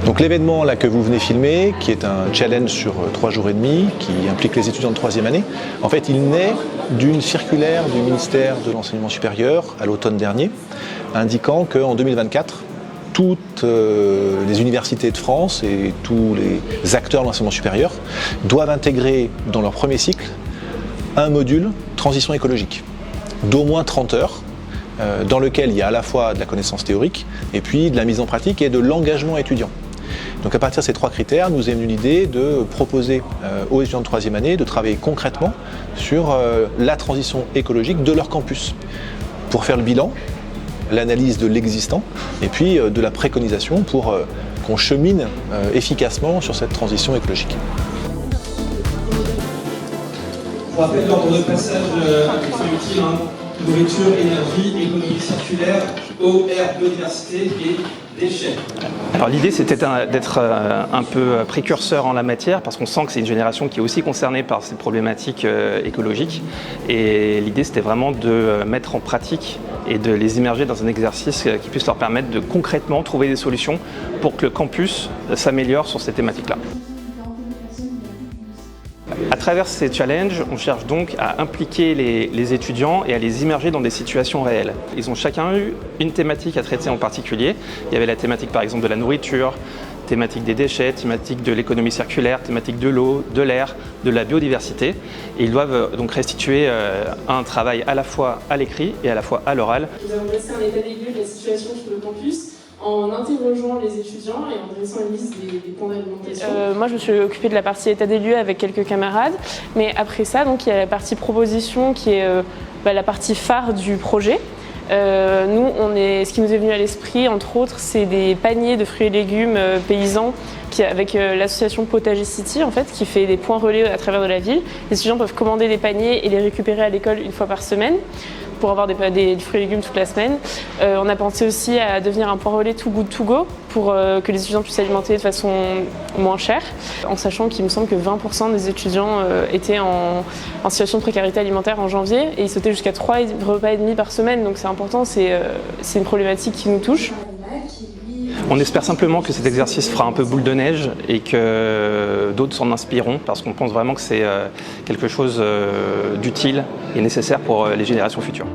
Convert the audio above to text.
Donc l'événement là que vous venez filmer, qui est un challenge sur 3 jours et demi, qui implique les étudiants de 3e année, en fait il naît d'une circulaire du ministère de l'Enseignement supérieur à l'automne dernier, indiquant qu'en 2024, toutes les universités de France et tous les acteurs de l'enseignement supérieur doivent intégrer dans leur premier cycle un module transition écologique d'au moins 30 heures, dans lequel il y a à la fois de la connaissance théorique et puis de la mise en pratique et de l'engagement étudiant. Donc à partir de ces 3 critères, nous est venue l'idée de proposer aux étudiants de 3e année de travailler concrètement sur la transition écologique de leur campus pour faire le bilan, l'analyse de l'existant et puis de la préconisation pour qu'on chemine efficacement sur cette transition écologique. Je vous rappelle l'ordre de passage à question utile, nourriture, énergie, économie circulaire, eau, air, biodiversité et déchets. Alors l'idée c'était d'être un peu précurseur en la matière parce qu'on sent que c'est une génération qui est aussi concernée par ces problématiques écologiques et l'idée c'était vraiment de mettre en pratique et de les immerger dans un exercice qui puisse leur permettre de concrètement trouver des solutions pour que le campus s'améliore sur ces thématiques-là. À travers ces challenges, on cherche donc à impliquer les étudiants et à les immerger dans des situations réelles. Ils ont chacun eu une thématique à traiter en particulier. Il y avait la thématique par exemple de la nourriture, thématique des déchets, thématique de l'économie circulaire, thématique de l'eau, de l'air, de la biodiversité. Et ils doivent donc restituer un travail à la fois à l'écrit et à la fois à l'oral. Nous avons dressé un état des lieux de la situation sur le campus, en interrogeant les étudiants et en dressant une liste des points d'alimentation. Moi, je me suis occupée de la partie état des lieux avec quelques camarades. Mais après ça, donc, il y a la partie proposition qui est la partie phare du projet. Ce qui nous est venu à l'esprit, entre autres, c'est des paniers de fruits et légumes paysans avec l'association Potager City, en fait, qui fait des points relais à travers de la ville. Les étudiants peuvent commander des paniers et les récupérer à l'école une fois par semaine, pour avoir des fruits et légumes toute la semaine. On a pensé aussi à devenir un point relais Too Good To Go pour que les étudiants puissent s'alimenter de façon moins chère, en sachant qu'il me semble que 20% des étudiants étaient en situation de précarité alimentaire en janvier et ils sautaient jusqu'à 3 repas et demi par semaine, donc c'est important, c'est une problématique qui nous touche. On espère simplement que cet exercice fera un peu boule de neige et que d'autres s'en inspireront parce qu'on pense vraiment que c'est quelque chose d'utile et nécessaire pour les générations futures.